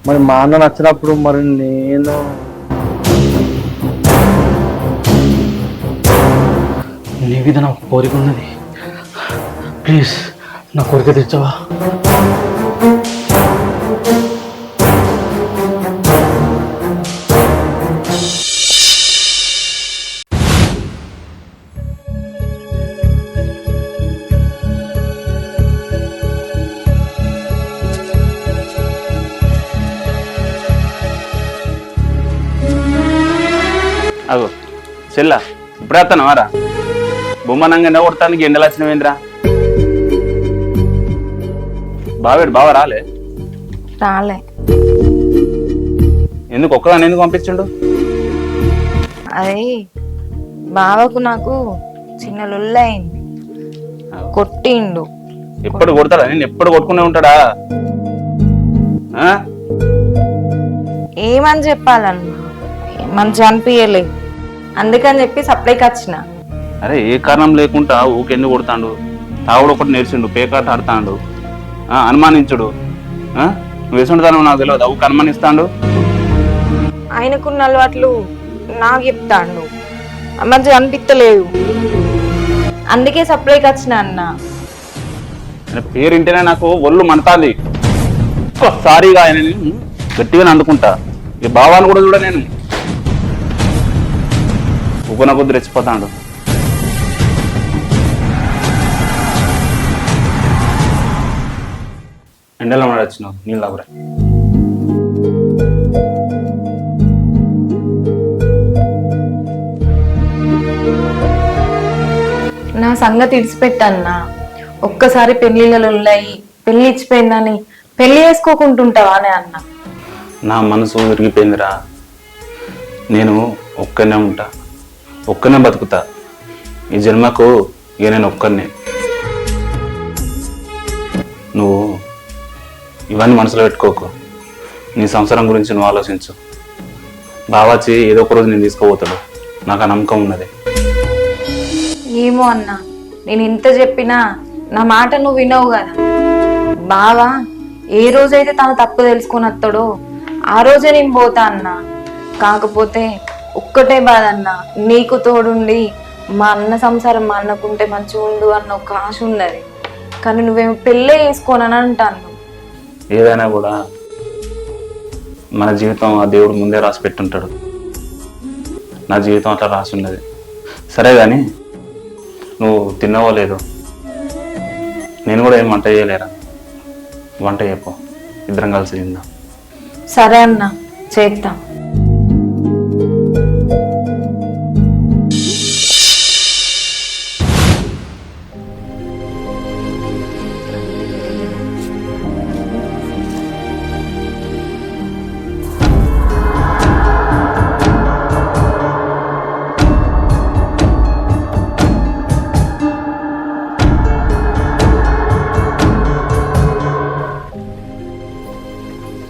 మరి మా అన్న నచ్చినప్పుడు మరి నేను నీ మీద నాకు కోరిక ఉన్నది. ప్లీజ్ నా కోరిక తెచ్చావా? అగో చెల్లా ఇప్పుడే వస్తాను వారా బొమ్మనంగా కొడతానికి ఎండలు వచ్చినవేంద్రా? బావ రాలే రాలే. ఎందుకు ఒక్కదాన్ని ఎందుకు పంపించిండు? అది బావకు నాకు చిన్న లొల్లయింది, కొట్టిండు. ఎప్పుడు కొడతాడా? నేను ఎప్పుడు కొట్టుకునే ఉంటాడా? ఏమని చెప్పాలన్నా మంచి అనిపించలేదు, అందుకని చెప్పి సప్లైకి వచ్చిన. అరే ఏ కారణం లేకుండా ఊకెందుకు కొడతాడు? తాగుడు ఒకటి నేర్చిండు, పేకాట ఆడతాడు, అనుమానించుడు. నువ్వు వేసుంటాను నాకు తెలియదు, ఊకి అనుమానిస్తాడు. ఆయనకున్న అలవాట్లు నాకు చెప్తాడు, మంచిగా అనిపించలేదు, అందుకే సప్లైకి వచ్చిన అన్న. పేరు వింటేనే నాకు ఒళ్ళు మంటాది. ఒక్కసారిగా ఆయన గట్టిగా అందుకుంటా. ఈ భావాన్ని కూడా చూడ నేను ఉగున కొద్ది రెచ్చిపోతాడు. ఎండలో వచ్చినావు నీళ్ళు దగ్గర. నా సంగతి ఇడిచిపెట్టన్నా. ఒక్కసారి పెళ్లిళ్ళు ఉన్నాయి, పెళ్లి ఇచ్చిపోయిందని పెళ్లి చేసుకోకుంటుంటావా అని అన్న. నా మనసు విరిగిపోయిందిరా. నేను ఒక్కనే ఉంటా, ఒక్కనే బతుకుతా. ఈ జన్మకు ఇక నేను ఒక్కనే. నువ్వు ఇవన్నీ మనసులో పెట్టుకోకు. నీ సంసారం గురించి నువ్వు ఆలోచించు. బావాచి ఏదో ఒక రోజు నేను తీసుకుపోతాడు, నాకు ఆ నమ్మకం ఉన్నది. ఏమో అన్న, నేను ఇంత చెప్పినా నా మాట నువ్వు వినవు కదా. బావా ఏ రోజైతే తను తప్పు తెలుసుకొని వస్తాడో ఆ రోజే నేను పోతా అన్న. కాకపోతే ఒక్కటే బాధ అన్న, నీకు తోడుండి మా అన్న సంసారం మా అన్నకుంటే మంచిగా ఉండు అన్న ఒక ఆశ ఉన్నది. కానీ నువ్వేమో పెళ్ళే చేసుకోనని అంటాను. ఏదైనా కూడా మన జీవితం ఆ దేవుడు ముందే రాసి పెట్టుంటాడు. నా జీవితం అట్లా రాసి ఉన్నది. సరే కానీ నువ్వు తిన్నావో లేదు? నేను కూడా ఏం వంట చేయలేరా? వంట చేయపో, ఇద్దరం కలిసి తిందాం. సరే అన్న, చేద్దాం.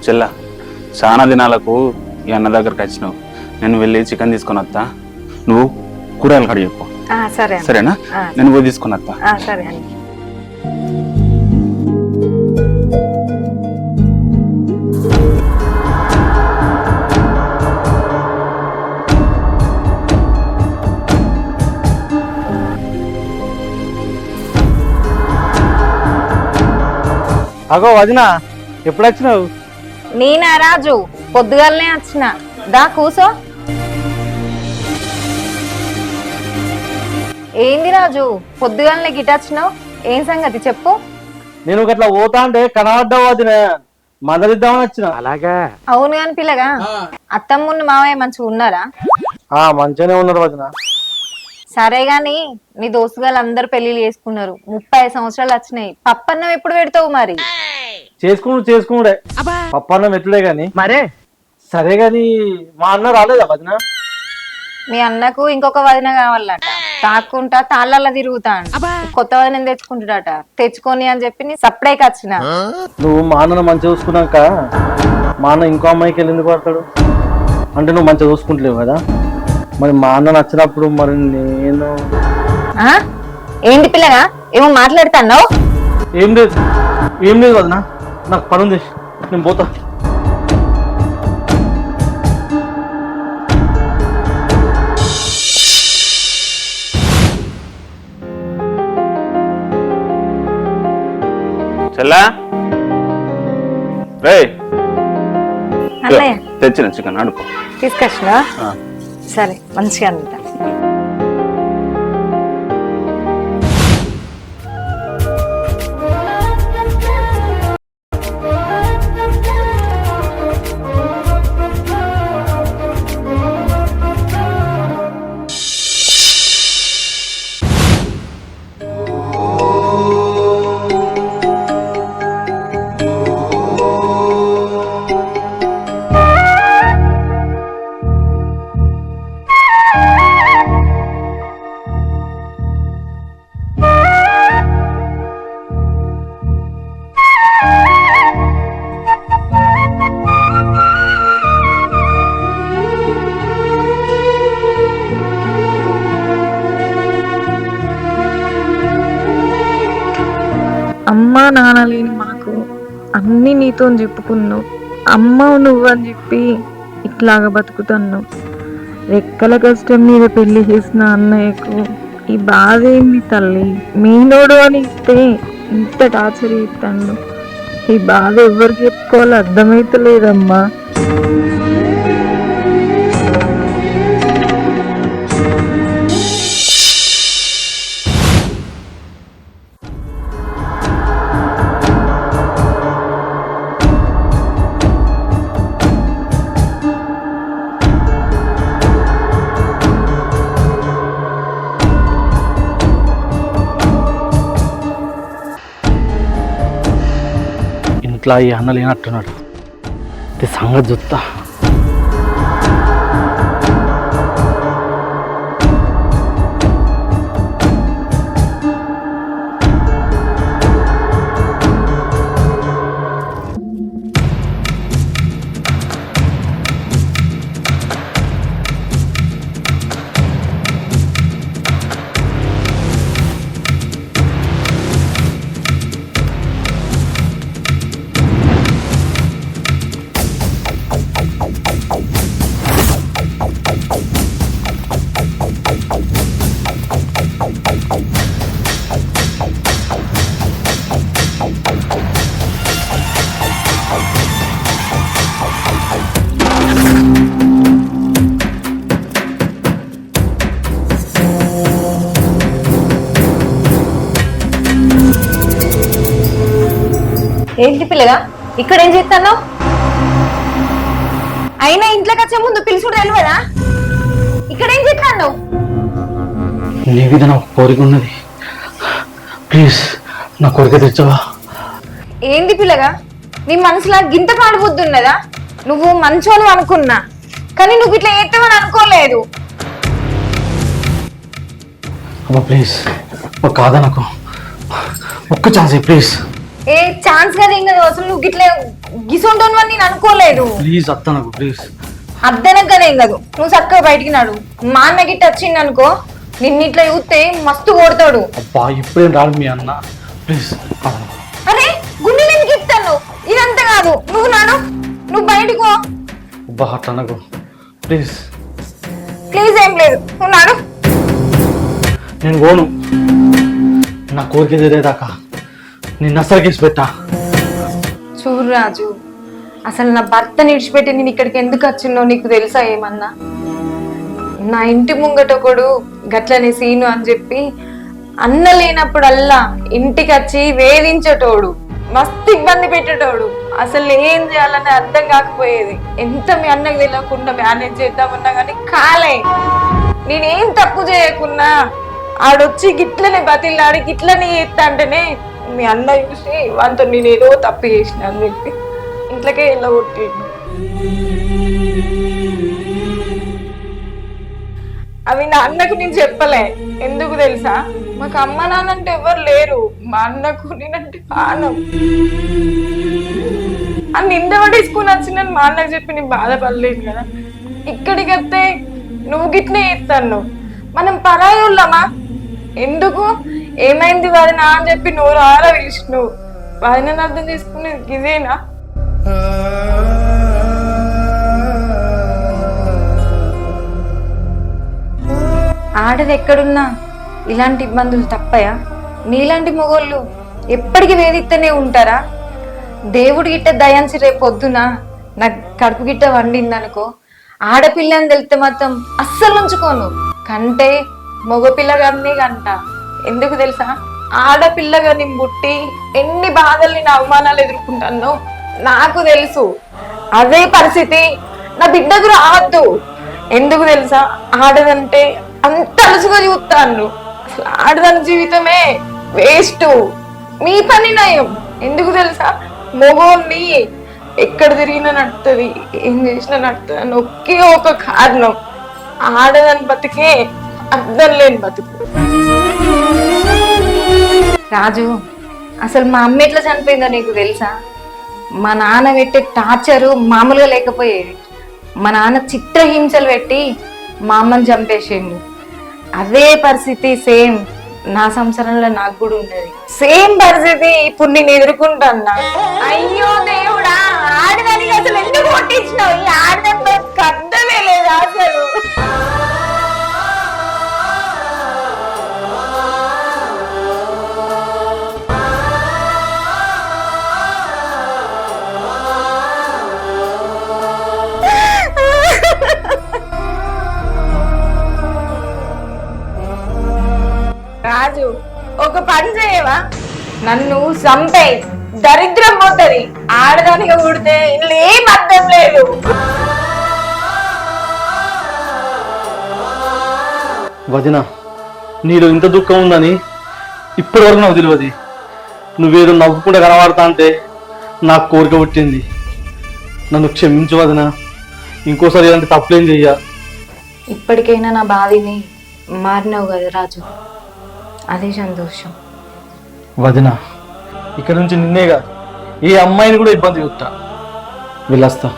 చెల్లా, చాలా దినాలకు ఈ అన్న దగ్గరకు వచ్చినావు. నేను వెళ్ళి చికెన్ తీసుకొని వస్తా, నువ్వు కూరగాయలు కడిగి చెప్పు. సరే సరేనా? నేను పోయి తీసుకొని వస్తా. సరే అండి. అగో వదిన, ఎప్పుడు వచ్చినావు? నేనా రాజు, పొద్దుగాలనే వచ్చిన. దా కూసో. ఏంది రాజు, పొద్దుగాలనే గిటొచ్చినావు? ఏం సంగతి చెప్పు. నేను గట్లా పోతా అంటే కనబడ్డావు వదిన, మందలిద్దామని వచ్చిన. అలాగా? అవును కాని పిల్లగా, అత్తమ్మున్న మావయ్య మంచిగా ఉన్నారా? మంచిగానే ఉన్నారు వదిన. సరే గాని నీ దోస్తుగాళ్ళు అందరు పెళ్లిళ్ళు చేసుకున్నారు, 35 సంవత్సరాలు వచ్చినాయి. పప్పన్నం ఎప్పుడు పెడతావు మరి? చేసుకున్నాడే పప్పన్నం ఎట్లే గాని మరే. సరే గాని మా అన్న రాలేదా వదిన? మీ అన్నకు ఇంకొక వదిన కావాలట, తాక్కుంటా తాళ్ళల్లో తిరుగుతాడు. కొత్త వదిన తెచ్చుకుంటాడట, తెచ్చుకొని అని చెప్పి నీ సప్లైకి వచ్చిన. నువ్వు మా అన్నను మంచిగా చూసుకున్నాక మా అన్న ఇంకో అమ్మాయికి వెళ్ళి ఎందుకు పడతాడు? అంటే నువ్వు మంచిగా చూసుకుంటలేవు కదా. మరి మా అన్న నచ్చినప్పుడు మరి నేను ఏంటి పిల్లగా ఏమో మాట్లాడుతున్నావు? ఏం లేదు వదిన, నాకు పని ఉంది, నేను పోతా. చెల్లా రే అన్నయ్య తెచ్చిన చికెన్ అడుపు. తీసుకొచ్చినా సరే మంచిగా అంతా అమ్మా నాన్న లేని మాకు అన్ని నీతో చెప్పుకున్నావు. అమ్మ నువ్వని చెప్పి ఇట్లాగా బతుకుతున్నావు. రెక్కల కష్టం మీద పెళ్లి చేసిన అన్నయ్యకు ఈ బాధ ఏంది తల్లి? మీనోడు అని ఇస్తే ఇంత టార్చర్ ఇస్తాను. ఈ బాధ ఎవరికి చెప్పుకోవాలో అర్థమైతలేదమ్మా. ఇంట్లో ఈ అన్న లేనట్టున్నాడు. ఇది సంగతి చూస్తా. ఏంటి పిల్లగా ఇక్కడ ఏం చేస్తాను? అయినా ఇంట్లోకి వచ్చే ముందు పిలుచుడు తెలియదా? ఇక్కడ ఏం చేస్తాను? నీ మీద నాకు కోరిక ఉన్నది. ప్లీజ్ నా కోరిక తెచ్చావా? ఏంది పిల్లగా నీ మనసులో గింత పాడిపోద్దు ఉన్నదా? నువ్వు మంచోను అనుకున్నా కానీ నువ్వు ఇట్లా చేస్తావని అనుకోలేదు. అమ్మా ప్లీజ్ కాదా, నాకు ఒక్క ఛాన్స్ ప్లీజ్. ఏ ఛాన్స్ కదా ఇంకా అసలు నువ్వు ఇట్లా గిసొంటోను అని నేను అనుకోలేదు. ప్లీజ్ అత్త నాకు ప్లీజ్. అద్దనకనే కాదు నువ్వు చక్కగా బయటికి నాడు. మా అన్న గిట్ట వచ్చింది అనుకో నిన్ను ఇట్లా చూస్తే మస్తు కొడతాడు. అబ్బా ఇప్పుడేం రాడు మీ అన్న, ప్లీజ్. అరే గుండె ఎందుకు ఇస్తాను? ఇదంతా కాదు, నువ్వు నాడు, నువ్వు బయటకు. అబ్బా అట్లా నాకు ప్లీజ్. ప్లీజ్ ఏం లేదు, నువ్వు నాడు. నేను పోను. నా కోరిక తీరేదాకా నిన్ను అసలు కేసు పెట్టా. చూడు రాజు, అసలు నా భర్త నిడిచిపెట్టి నేను ఇక్కడికి ఎందుకు వచ్చిన్నావు నీకు తెలుసా ఏమన్నా? నా ఇంటి ముంగటొకడు గట్లనే సీను అని చెప్పి అన్న లేనప్పుడల్లా ఇంటికి వచ్చి వేధించేటోడు, మస్తు ఇబ్బంది పెట్టేటోడు. అసలు ఏం చేయాలని అర్థం కాకపోయేది. ఎంత మీ అన్నకు తెలియకుండా మేనేజ్ చేద్దామన్నా కానీ కాలే. నేనేం తప్పు చేయకున్నా ఆడొచ్చి గిట్లనే బతిల్లాడి గిట్లనే చేస్తా అంటేనే మీ అన్న చూసి వాళ్ళతో నేను ఏదో తప్పు చేసిన అని చెప్పి ఇంట్లోకే వెళ్ళగొట్టి. అవి నా అన్నకు నేను చెప్పలే. ఎందుకు తెలుసా? మాకు అమ్మ నాన్న అంటే ఎవరు లేరు. మా అన్నకు నేనంటే ప్రాణం. అని నింద పడేసుకుని వచ్చిందని మా అన్నకు చెప్పి నేను బాధపడలేదు కదా. ఇక్కడికి వస్తే నువ్వు గిట్లే చేస్తాను. మనం పరాయోళ్ళమా? ఎందుకు ఏమైంది వదిన అని చెప్పి నోరు ఆరా విష్ణు వదినని అర్థం చేసుకునేది ఇదేనా? ఆడది ఎక్కడున్నా ఇలాంటి ఇబ్బందులు తప్పయా? నీలాంటి మొగోళ్ళు ఎప్పటికీ వేధిస్తూనే ఉంటారా? దేవుడి గిట్ట దయాంచి రేపు పొద్దున నాకు కడుపు గిట్ట వండిందనుకో, ఆడపిల్లని తెలితే మాత్రం అస్సలు ఉంచుకోను. కంటే మగపిల్లగానే కంట. ఎందుకు తెలుసా? ఆడపిల్లగా నేను పుట్టి ఎన్ని బాధలు నేను అవమానాలు ఎదుర్కొంటానో నాకు తెలుసు. అదే పరిస్థితి నా బిడ్డకు రావద్దు. ఎందుకు తెలుసా? ఆడదంటే అంత అలుసుగా చూస్తాను. అసలు ఆడదాని జీవితమే వేస్ట్. మీ పని నయం. ఎందుకు తెలుసా? మొగోన్ని ఎక్కడ తిరిగినా నడుతుంది, ఏం చేసినా నడుతుంది అని ఒకే ఒక కారణం, ఆడదాని బతికే అర్థం లేని బతుకు. రాజు, అసలు మా అమ్మ ఎట్లా చనిపోయిందో నీకు తెలుసా? మా నాన్న పెట్టే టార్చరు మామూలుగా లేకపోయేది. మా నాన్న చిత్రహింసలు పెట్టి మా అమ్మని చంపేసిండు. అదే పరిస్థితి సేమ్ నా సంసారంలో నాకు కూడా ఉండేది. సేమ్ పరిస్థితి ఇప్పుడు నేను ఎదుర్కొంటాను. అయ్యో దేవుడా, ఆడదానికి అసలు ఎందుకు కొట్టించినావు? ఈ ఆడదానికి అర్థమే లేదు అసలు. రాజు, ఒక పని చేయవా? నన్ను చంపే, దరిద్రం పోతుంది. ఆడదానికి పుడితే ఏం అర్థం లేదు. వదిన, నీలో ఇంత దుఃఖం ఉందని ఇప్పటివరకు నాకు తెలియదు. నువ్వేదో నవ్వుకుంటే కనబడతా అంటే నాకు కోరిక పుట్టింది. నన్ను క్షమించు వదిన. ఇంకోసారి ఇలాంటి తప్పులేం చెయ్యా. ఇప్పటికైనా నా బాధని మారినావు కదా రాజు, అదే సంతోషం. వదిన, ఇక్కడ నుంచి నిన్నే కాదు ఏ అమ్మాయిని కూడా ఇబ్బంది చూస్తా. వెళ్ళొస్తా.